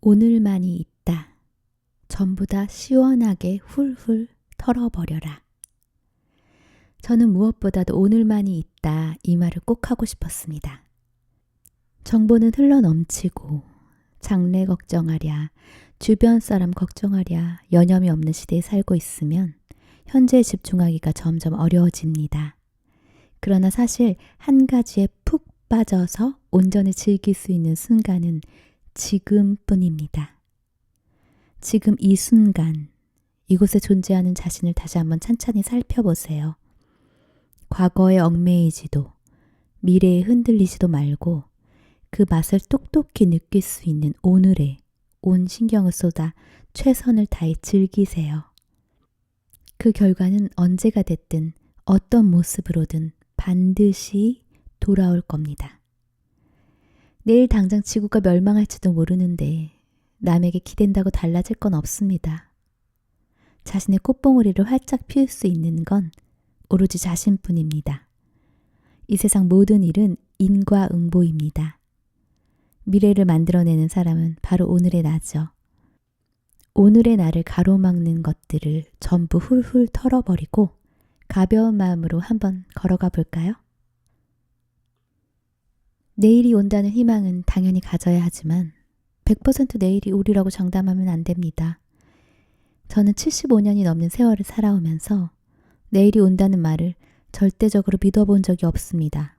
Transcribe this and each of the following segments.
오늘만이 있다. 전부 다 시원하게 훌훌 털어버려라. 저는 무엇보다도 오늘만이 있다 이 말을 꼭 하고 싶었습니다. 정보는 흘러넘치고 장래 걱정하랴, 주변 사람 걱정하랴 여념이 없는 시대에 살고 있으면 현재에 집중하기가 점점 어려워집니다. 그러나 사실 한 가지에 푹 빠져서 온전히 즐길 수 있는 순간은 지금뿐입니다. 지금 이 순간, 이곳에 존재하는 자신을 다시 한번 찬찬히 살펴보세요. 과거에 얽매이지도, 미래에 흔들리지도 말고 그 맛을 똑똑히 느낄 수 있는 오늘에 온 신경을 쏟아 최선을 다해 즐기세요. 그 결과는 언제가 됐든 어떤 모습으로든 반드시 돌아올 겁니다. 내일 당장 지구가 멸망할지도 모르는데 남에게 기댄다고 달라질 건 없습니다. 자신의 꽃봉오리를 활짝 피울 수 있는 건 오로지 자신뿐입니다. 이 세상 모든 일은 인과응보입니다. 미래를 만들어내는 사람은 바로 오늘의 나죠. 오늘의 나를 가로막는 것들을 전부 훌훌 털어버리고 가벼운 마음으로 한번 걸어가 볼까요? 내일이 온다는 희망은 당연히 가져야 하지만 100% 내일이 오리라고 장담하면 안 됩니다. 저는 75년이 넘는 세월을 살아오면서 내일이 온다는 말을 절대적으로 믿어본 적이 없습니다.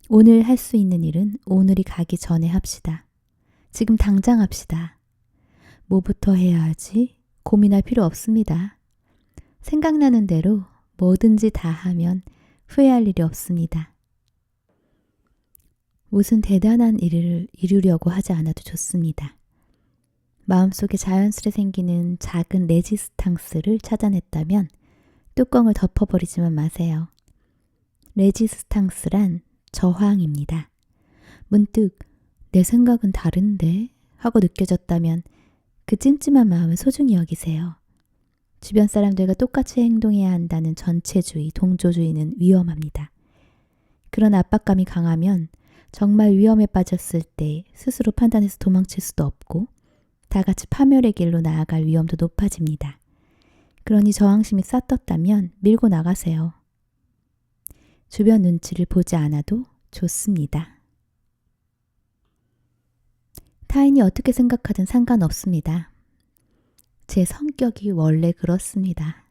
오늘 할 수 있는 일은 오늘이 가기 전에 합시다. 지금 당장 합시다. 뭐부터 해야 하지? 고민할 필요 없습니다. 생각나는 대로 뭐든지 다 하면 후회할 일이 없습니다. 무슨 대단한 일을 이루려고 하지 않아도 좋습니다. 마음속에 자연스레 생기는 작은 레지스탕스를 찾아냈다면 뚜껑을 덮어버리지만 마세요. 레지스탕스란 저항입니다. 문득 내 생각은 다른데 하고 느껴졌다면 그 찜찜한 마음을 소중히 여기세요. 주변 사람들과 똑같이 행동해야 한다는 전체주의, 동조주의는 위험합니다. 그런 압박감이 강하면 정말 위험에 빠졌을 때 스스로 판단해서 도망칠 수도 없고 다 같이 파멸의 길로 나아갈 위험도 높아집니다. 그러니 저항심이 싹떴다면 밀고 나가세요. 주변 눈치를 보지 않아도 좋습니다. 타인이 어떻게 생각하든 상관없습니다. 제 성격이 원래 그렇습니다.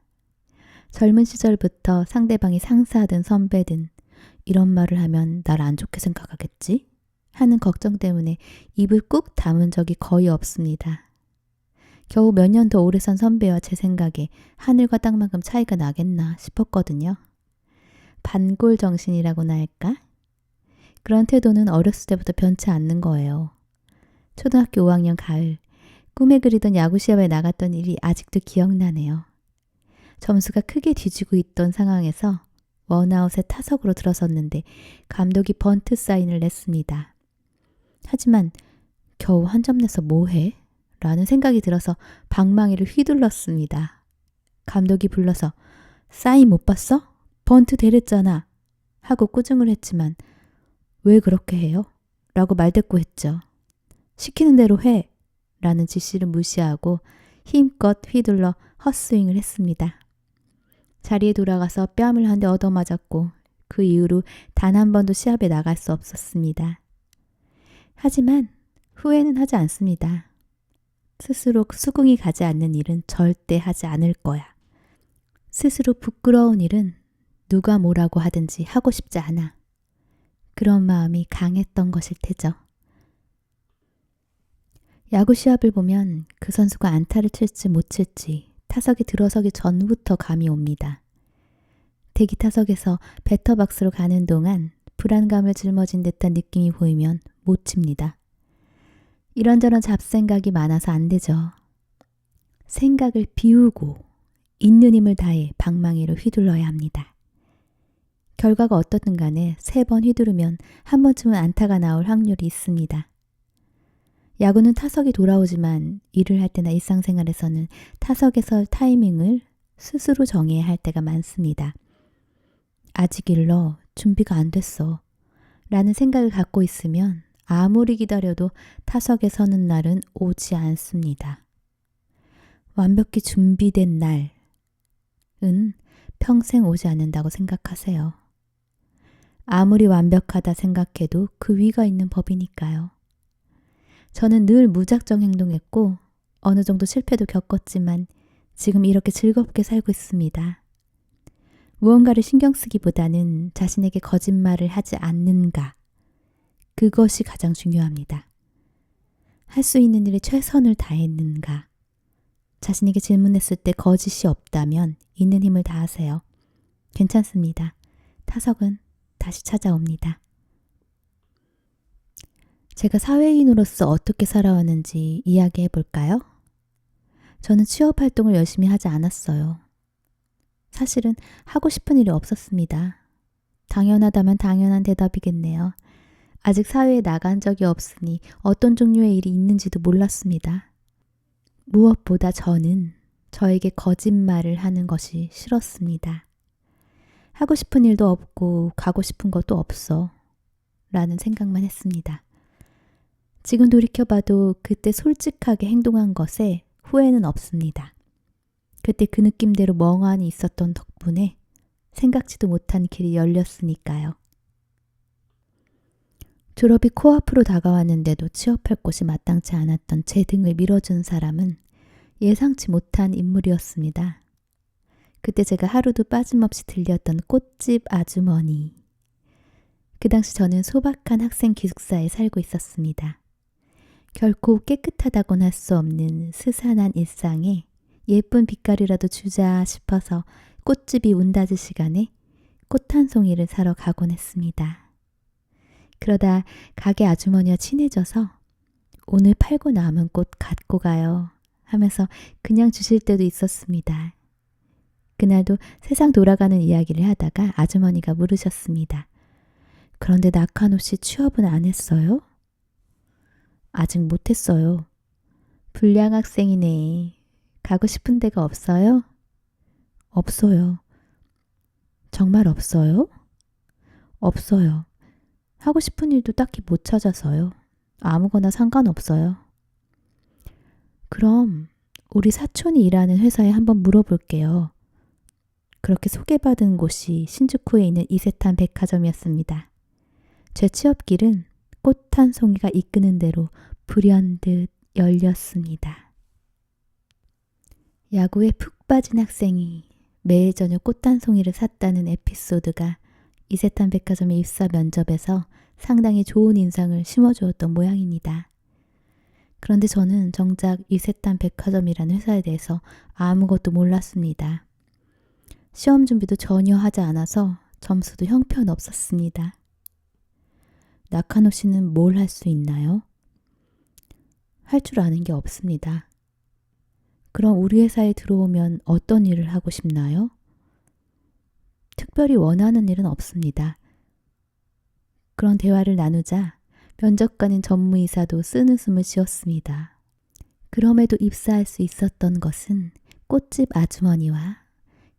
젊은 시절부터 상대방이 상사든 선배든 이런 말을 하면 날 안 좋게 생각하겠지? 하는 걱정 때문에 입을 꾹 다문 적이 거의 없습니다. 겨우 몇 년 더 오래 산 선배와 제 생각에 하늘과 땅만큼 차이가 나겠나 싶었거든요. 반골 정신이라고나 할까? 그런 태도는 어렸을 때부터 변치 않는 거예요. 초등학교 5학년 가을, 꿈에 그리던 야구 시합에 나갔던 일이 아직도 기억나네요. 점수가 크게 뒤지고 있던 상황에서 원아웃에 타석으로 들어섰는데 감독이 번트 사인을 냈습니다. 하지만 겨우 한 점 내서 뭐해? 라는 생각이 들어서 방망이를 휘둘렀습니다. 감독이 불러서 사인 못 봤어? 번트 대랬잖아. 하고 꾸중을 했지만 왜 그렇게 해요? 라고 말대꾸했죠. 시키는 대로 해. 라는 지시를 무시하고 힘껏 휘둘러 헛스윙을 했습니다. 자리에 돌아가서 뺨을 한 대 얻어맞았고 그 이후로 단 한 번도 시합에 나갈 수 없었습니다. 하지만 후회는 하지 않습니다. 스스로 수긍이 가지 않는 일은 절대 하지 않을 거야. 스스로 부끄러운 일은 누가 뭐라고 하든지 하고 싶지 않아. 그런 마음이 강했던 것일 테죠. 야구 시합을 보면 그 선수가 안타를 칠지 못 칠지 타석에 들어서기 전부터 감이 옵니다. 대기 타석에서 배터박스로 가는 동안 불안감을 짊어진 듯한 느낌이 보이면 못 칩니다. 이런저런 잡생각이 많아서 안 되죠. 생각을 비우고 있는 힘을 다해 방망이를 휘둘러야 합니다. 결과가 어떻든 간에 3번 휘두르면 한 번쯤은 안타가 나올 확률이 있습니다. 야구는 타석이 돌아오지만 일을 할 때나 일상생활에서는 타석에서 타이밍을 스스로 정해야 할 때가 많습니다. 아직 일러 준비가 안 됐어 라는 생각을 갖고 있으면 아무리 기다려도 타석에 서는 날은 오지 않습니다. 완벽히 준비된 날은 평생 오지 않는다고 생각하세요. 아무리 완벽하다 생각해도 그 위가 있는 법이니까요. 저는 늘 무작정 행동했고 어느 정도 실패도 겪었지만 지금 이렇게 즐겁게 살고 있습니다. 무언가를 신경 쓰기보다는 자신에게 거짓말을 하지 않는가. 그것이 가장 중요합니다. 할 수 있는 일에 최선을 다했는가. 자신에게 질문했을 때 거짓이 없다면 있는 힘을 다하세요. 괜찮습니다. 타석은 다시 찾아옵니다. 제가 사회인으로서 어떻게 살아왔는지 이야기해 볼까요? 저는 취업 활동을 열심히 하지 않았어요. 사실은 하고 싶은 일이 없었습니다. 당연하다면 당연한 대답이겠네요. 아직 사회에 나간 적이 없으니 어떤 종류의 일이 있는지도 몰랐습니다. 무엇보다 저는 저에게 거짓말을 하는 것이 싫었습니다. 하고 싶은 일도 없고 가고 싶은 것도 없어 라는 생각만 했습니다. 지금 돌이켜봐도 그때 솔직하게 행동한 것에 후회는 없습니다. 그때 그 느낌대로 멍하니 있었던 덕분에 생각지도 못한 길이 열렸으니까요. 졸업이 코앞으로 다가왔는데도 취업할 곳이 마땅치 않았던 제 등을 밀어준 사람은 예상치 못한 인물이었습니다. 그때 제가 하루도 빠짐없이 들렸던 꽃집 아주머니. 그 당시 저는 소박한 학생 기숙사에 살고 있었습니다. 결코 깨끗하다고는 할 수 없는 스산한 일상에 예쁜 빛깔이라도 주자 싶어서 꽃집이 문 닫을 시간에 꽃 한 송이를 사러 가곤 했습니다. 그러다 가게 아주머니와 친해져서 오늘 팔고 남은 꽃 갖고 가요 하면서 그냥 주실 때도 있었습니다. 그날도 세상 돌아가는 이야기를 하다가 아주머니가 물으셨습니다. 그런데 나카노 씨 취업은 안 했어요? 아직 못했어요. 불량 학생이네. 가고 싶은 데가 없어요? 없어요. 정말 없어요? 없어요. 하고 싶은 일도 딱히 못 찾아서요. 아무거나 상관없어요. 그럼 우리 사촌이 일하는 회사에 한번 물어볼게요. 그렇게 소개받은 곳이 신주쿠에 있는 이세탄 백화점이었습니다. 제 취업길은 꽃 한 송이가 이끄는 대로 불현듯 열렸습니다. 야구에 푹 빠진 학생이 매일 저녁 꽃 한 송이를 샀다는 에피소드가 이세탄 백화점의 입사 면접에서 상당히 좋은 인상을 심어주었던 모양입니다. 그런데 저는 정작 이세탄 백화점이라는 회사에 대해서 아무것도 몰랐습니다. 시험 준비도 전혀 하지 않아서 점수도 형편없었습니다. 나카노 씨는 뭘 할 수 있나요? 할 줄 아는 게 없습니다. 그럼 우리 회사에 들어오면 어떤 일을 하고 싶나요? 특별히 원하는 일은 없습니다. 그런 대화를 나누자 면접관인 전무이사도 쓴웃음을 지었습니다. 그럼에도 입사할 수 있었던 것은 꽃집 아주머니와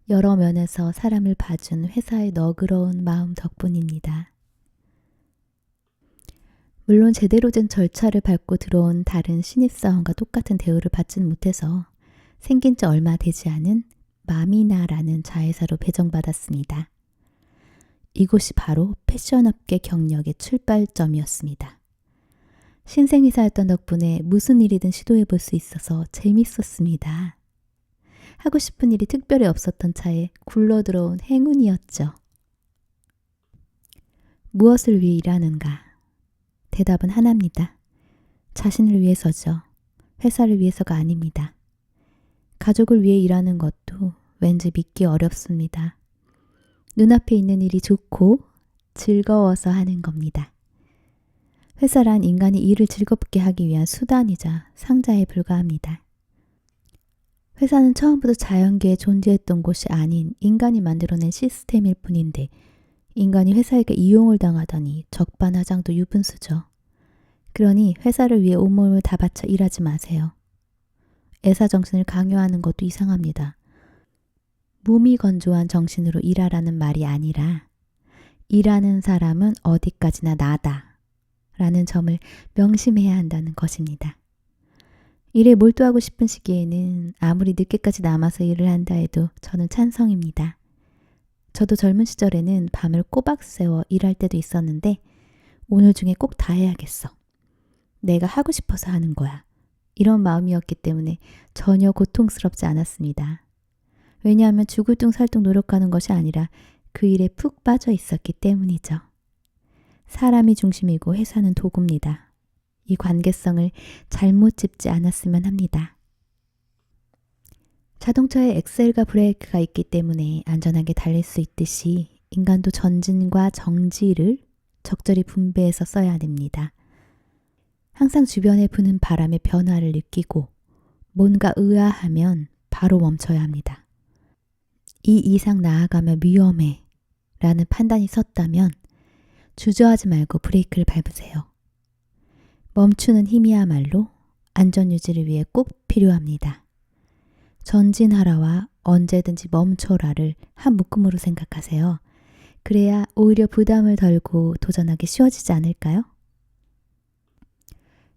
여러 면에서 사람을 봐준 회사의 너그러운 마음 덕분입니다. 물론 제대로 된 절차를 밟고 들어온 다른 신입사원과 똑같은 대우를 받지는 못해서 생긴 지 얼마 되지 않은 마미나라는 자회사로 배정받았습니다. 이곳이 바로 패션업계 경력의 출발점이었습니다. 신생이사였던 덕분에 무슨 일이든 시도해볼 수 있어서 재밌었습니다. 하고 싶은 일이 특별히 없었던 차에 굴러들어온 행운이었죠. 무엇을 위해 일하는가? 대답은 하나입니다. 자신을 위해서죠. 회사를 위해서가 아닙니다. 가족을 위해 일하는 것도 왠지 믿기 어렵습니다. 눈앞에 있는 일이 좋고 즐거워서 하는 겁니다. 회사란 인간이 일을 즐겁게 하기 위한 수단이자 상자에 불과합니다. 회사는 처음부터 자연계에 존재했던 곳이 아닌 인간이 만들어낸 시스템일 뿐인데 인간이 회사에게 이용을 당하다니 적반하장도 유분수죠. 그러니 회사를 위해 온몸을 다 바쳐 일하지 마세요. 애사정신을 강요하는 것도 이상합니다. 무미건조한 정신으로 일하라는 말이 아니라 일하는 사람은 어디까지나 나다 라는 점을 명심해야 한다는 것입니다. 일에 몰두하고 싶은 시기에는 아무리 늦게까지 남아서 일을 한다 해도 저는 찬성입니다. 저도 젊은 시절에는 밤을 꼬박 새워 일할 때도 있었는데 오늘 중에 꼭 다 해야겠어. 내가 하고 싶어서 하는 거야. 이런 마음이었기 때문에 전혀 고통스럽지 않았습니다. 왜냐하면 죽을 둥 살 둥 노력하는 것이 아니라 그 일에 푹 빠져 있었기 때문이죠. 사람이 중심이고 회사는 도구입니다. 이 관계성을 잘못 짚지 않았으면 합니다. 자동차에 엑셀과 브레이크가 있기 때문에 안전하게 달릴 수 있듯이 인간도 전진과 정지를 적절히 분배해서 써야 됩니다. 항상 주변에 부는 바람의 변화를 느끼고 뭔가 의아하면 바로 멈춰야 합니다. 이 이상 나아가면 위험해 라는 판단이 섰다면 주저하지 말고 브레이크를 밟으세요. 멈추는 힘이야말로 안전유지를 위해 꼭 필요합니다. 전진하라와 언제든지 멈춰라를 한 묶음으로 생각하세요. 그래야 오히려 부담을 덜고 도전하기 쉬워지지 않을까요?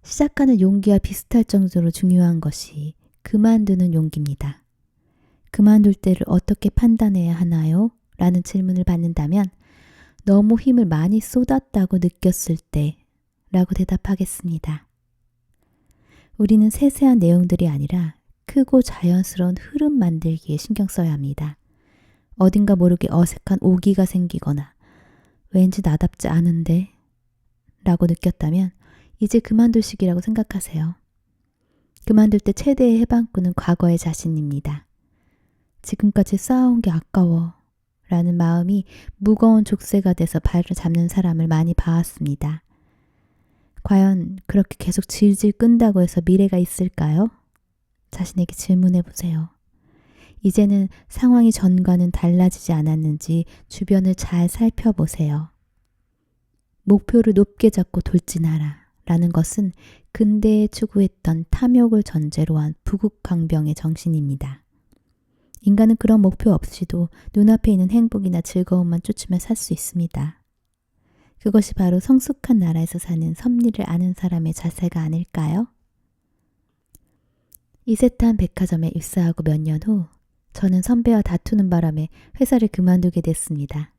시작하는 용기와 비슷할 정도로 중요한 것이 그만두는 용기입니다. 그만둘 때를 어떻게 판단해야 하나요? 라는 질문을 받는다면 너무 힘을 많이 쏟았다고 느꼈을 때 라고 대답하겠습니다. 우리는 세세한 내용들이 아니라 크고 자연스러운 흐름 만들기에 신경 써야 합니다. 어딘가 모르게 어색한 오기가 생기거나 왠지 나답지 않은데 라고 느꼈다면 이제 그만둘 시기라고 생각하세요. 그만둘 때 최대의 해방꾼은 과거의 자신입니다. 지금까지 쌓아온 게 아까워 라는 마음이 무거운 족쇄가 돼서 발을 잡는 사람을 많이 봐왔습니다. 과연 그렇게 계속 질질 끈다고 해서 미래가 있을까요? 자신에게 질문해 보세요. 이제는 상황이 전과는 달라지지 않았는지 주변을 잘 살펴보세요. 목표를 높게 잡고 돌진하라 라는 것은 근대에 추구했던 탐욕을 전제로 한 부국강병의 정신입니다. 인간은 그런 목표 없이도 눈앞에 있는 행복이나 즐거움만 쫓으며 살 수 있습니다. 그것이 바로 성숙한 나라에서 사는 섭리를 아는 사람의 자세가 아닐까요? 이세탄 백화점에 입사하고 몇 년 후 저는 선배와 다투는 바람에 회사를 그만두게 됐습니다.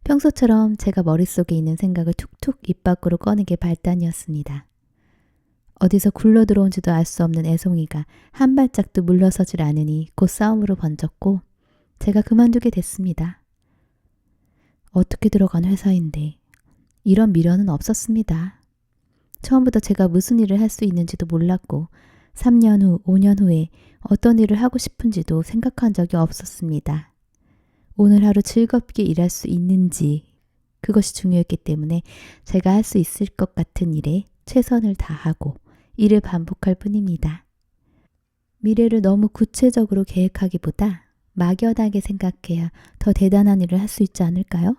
평소처럼 제가 머릿속에 있는 생각을 툭툭 입 밖으로 꺼내게 발단이었습니다. 어디서 굴러들어온지도 알 수 없는 애송이가 한 발짝도 물러서질 않으니 곧 싸움으로 번졌고 제가 그만두게 됐습니다. 어떻게 들어간 회사인데 이런 미련은 없었습니다. 처음부터 제가 무슨 일을 할 수 있는지도 몰랐고 3년 후, 5년 후에 어떤 일을 하고 싶은지도 생각한 적이 없었습니다. 오늘 하루 즐겁게 일할 수 있는지 그것이 중요했기 때문에 제가 할 수 있을 것 같은 일에 최선을 다하고 일을 반복할 뿐입니다. 미래를 너무 구체적으로 계획하기보다 막연하게 생각해야 더 대단한 일을 할 수 있지 않을까요?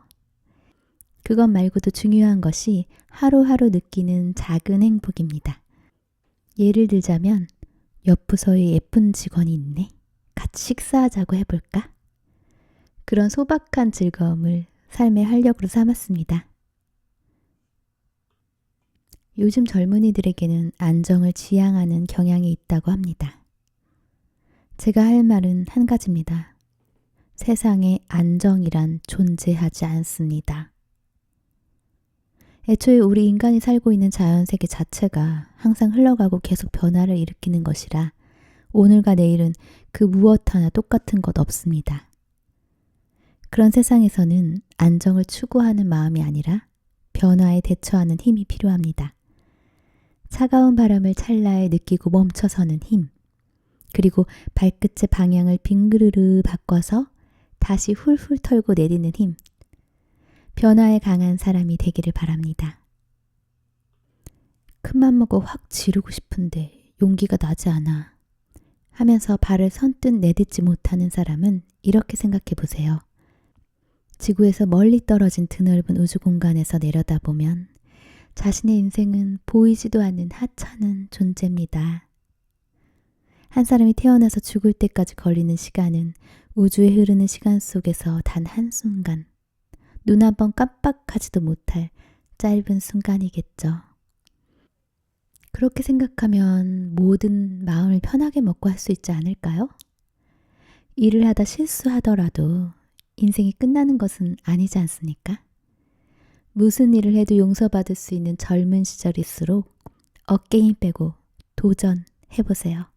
그것 말고도 중요한 것이 하루하루 느끼는 작은 행복입니다. 예를 들자면 옆 부서에 예쁜 직원이 있네. 같이 식사하자고 해볼까? 그런 소박한 즐거움을 삶의 활력으로 삼았습니다. 요즘 젊은이들에게는 안정을 지향하는 경향이 있다고 합니다. 제가 할 말은 한 가지입니다. 세상에 안정이란 존재하지 않습니다. 애초에 우리 인간이 살고 있는 자연세계 자체가 항상 흘러가고 계속 변화를 일으키는 것이라 오늘과 내일은 그 무엇 하나 똑같은 것 없습니다. 그런 세상에서는 안정을 추구하는 마음이 아니라 변화에 대처하는 힘이 필요합니다. 차가운 바람을 찰나에 느끼고 멈춰서는 힘, 그리고 발끝의 방향을 빙그르르 바꿔서 다시 훌훌 털고 내리는 힘, 변화에 강한 사람이 되기를 바랍니다. 큰맘 먹고 확 지르고 싶은데 용기가 나지 않아 하면서 발을 선뜻 내딛지 못하는 사람은 이렇게 생각해 보세요. 지구에서 멀리 떨어진 드넓은 우주 공간에서 내려다보면 자신의 인생은 보이지도 않는 하찮은 존재입니다. 한 사람이 태어나서 죽을 때까지 걸리는 시간은 우주에 흐르는 시간 속에서 단 한순간, 눈 한 번 깜빡하지도 못할 짧은 순간이겠죠. 그렇게 생각하면 뭐든 마음을 편하게 먹고 할 수 있지 않을까요? 일을 하다 실수하더라도 인생이 끝나는 것은 아니지 않습니까? 무슨 일을 해도 용서받을 수 있는 젊은 시절일수록 어깨 힘 빼고 도전해보세요.